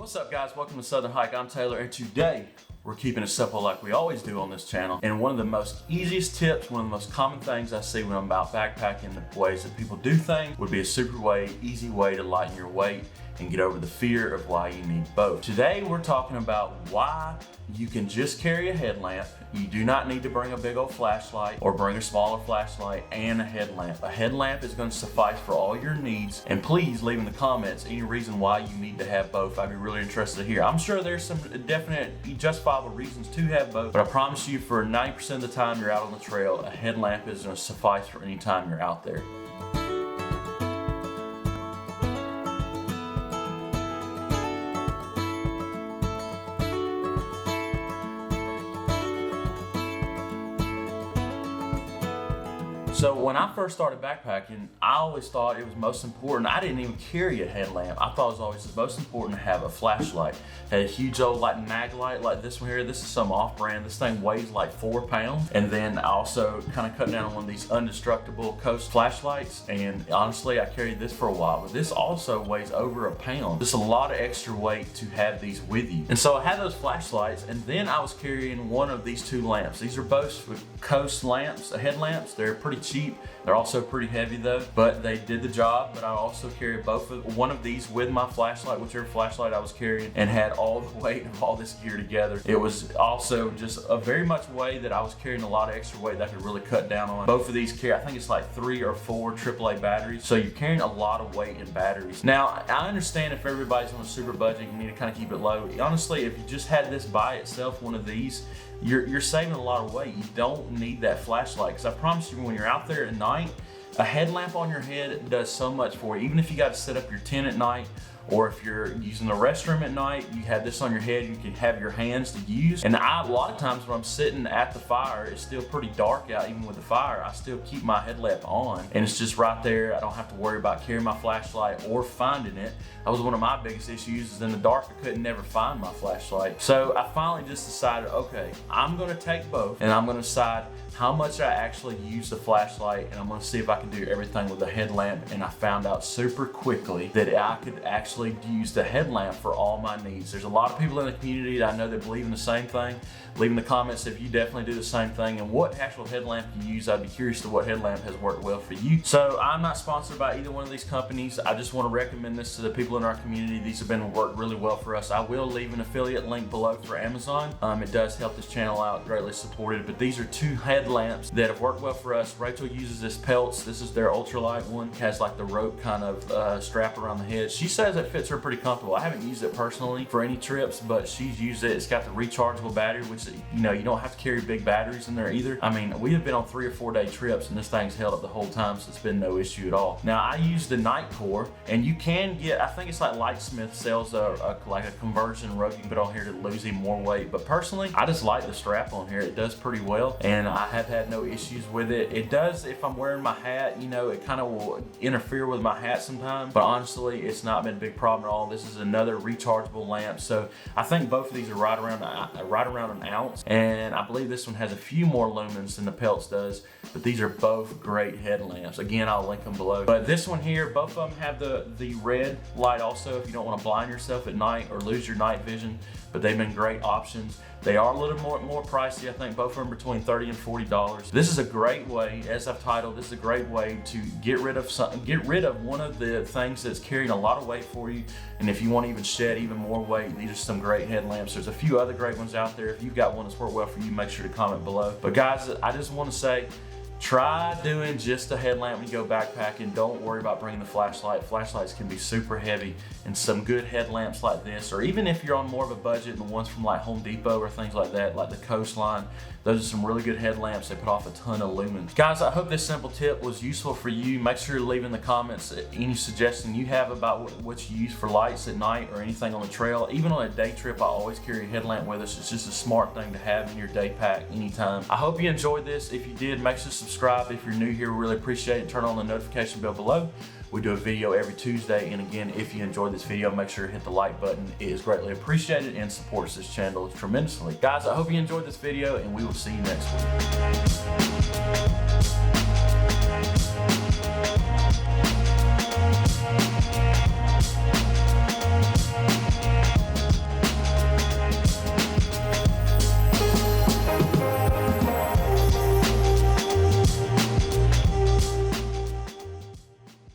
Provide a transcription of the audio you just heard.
What's up guys, welcome to Southern Hike. I'm Taylor and today we're keeping it simple like we always do on this channel. And one of the most easiest tips, one of the most common things I see when I'm about backpacking, the ways that people do things, would be a super easy way to lighten your weight and get over the fear of why you need both. Today we're talking about why you can just carry a headlamp. You do not need to bring a big old flashlight or bring a smaller flashlight and a headlamp. A headlamp is going to suffice for all your needs. And please leave in the comments any reason why you need to have both. I'd be really interested to hear. I'm sure there's some definite justifiable reasons to have both, but I promise you for 90% of the time you're out on the trail, a headlamp is going to suffice for any time you're out there. So when I first started backpacking, I always thought it was most important. I didn't even carry a headlamp. I thought it was always the most important to have a flashlight. Had a huge old like mag light like this one here. This is some off-brand. This thing weighs like 4 pounds. And then I also kind of cut down on one of these indestructible Coast flashlights. And honestly, I carried this for a while, but this also weighs over 1 pound. Just a lot of extra weight to have these with you. And so I had those flashlights, and then I was carrying one of these two lamps. These are both Coast lamps, headlamps. They're pretty cheap. They're also pretty heavy though, but they did the job. But I also carried one of these with my flashlight, whichever flashlight I was carrying, and had all the weight of all this gear together. It was also just a very much way that I was carrying a lot of extra weight that I could really cut down on. Both of these carry, I think it's like 3 or 4 AAA batteries. So you're carrying a lot of weight in batteries. Now, I understand if everybody's on a super budget, you need to kind of keep it low. Honestly, if you just had this by itself, one of these, you're saving a lot of weight. You don't need that flashlight, because I promise you when you're out there at night, a headlamp on your head does so much for you. Even if you got to set up your tent at night, or if you're using the restroom at night, you have this on your head, you can have your hands to use. And a lot of times when I'm sitting at the fire, it's still pretty dark out, even with the fire, I still keep my headlamp on. And it's just right there. I don't have to worry about carrying my flashlight or finding it. That was one of my biggest issues, is in the dark, I couldn't never find my flashlight. So I finally just decided, okay, I'm gonna take both, and I'm gonna decide how much I actually use the flashlight, and I'm gonna see if I can do everything with the headlamp. And I found out super quickly that I could actually use the headlamp for all my needs. There's a lot of people in the community that I know that believe in the same thing. Leave in the comments if you definitely do the same thing and what actual headlamp you use. I'd be curious to what headlamp has worked well for you. So I'm not sponsored by either one of these companies. I just want to recommend this to the people in our community. These have been worked really well for us. I will leave an affiliate link below for Amazon. It does help this channel out, greatly supported. But these are 2 headlamps that have worked well for us. Rachel uses this Pelts. This is their ultralight one. It has like the rope kind of strap around the head. She says it fits her pretty comfortable. I haven't used it personally for any trips, but she's used it. It's got the rechargeable battery, which you don't have to carry big batteries in there either. I mean, we have been on 3 or 4 day trips and this thing's held up the whole time, so it's been no issue at all. Now I use the Nightcore, and you can get, I think it's like Lightsmith sells like a conversion rope you can put on here to lose even more weight. But personally, I just like the strap on here. It does pretty well, and I have had no issues with it. It does, if I'm wearing my hat, it kind of will interfere with my hat sometimes, but honestly, it's not been a big problem at all. This is another rechargeable lamp, so I think both of these are right around an ounce, and I believe this one has a few more lumens than the Pelts does. But these are both great headlamps. Again, I'll link them below. But this one here, both of them have the red light also, if you don't want to blind yourself at night or lose your night vision. But they've been great options. They are a little more pricey. I think both of them are between $30 and $40. This is a great way, as I've titled, this is a great way to get rid of one of the things that's carrying a lot of weight for you. And if you want to even shed even more weight, these are some great headlamps. There's a few other great ones out there. If you've got one that's worked well for you, make sure to comment below. But guys, I just want to say, try doing just a headlamp when you go backpacking. Don't worry about bringing the flashlight. Flashlights can be super heavy, and some good headlamps like this, or even if you're on more of a budget, the ones from like Home Depot or things like that, like the Coastline, those are some really good headlamps. They put off a ton of lumens. Guys, I hope this simple tip was useful for you. Make sure to leave in the comments any suggestion you have about what you use for lights at night or anything on the trail. Even on a day trip, I always carry a headlamp with us. It's just a smart thing to have in your day pack anytime. I hope you enjoyed this. If you did, make sure to subscribe. If you're new here, we really appreciate it. Turn on the notification bell below. We do a video every Tuesday, and again, if you enjoyed this video, make sure to hit the like button. It is greatly appreciated and supports this channel tremendously. Guys, I hope you enjoyed this video, and we will see you next week.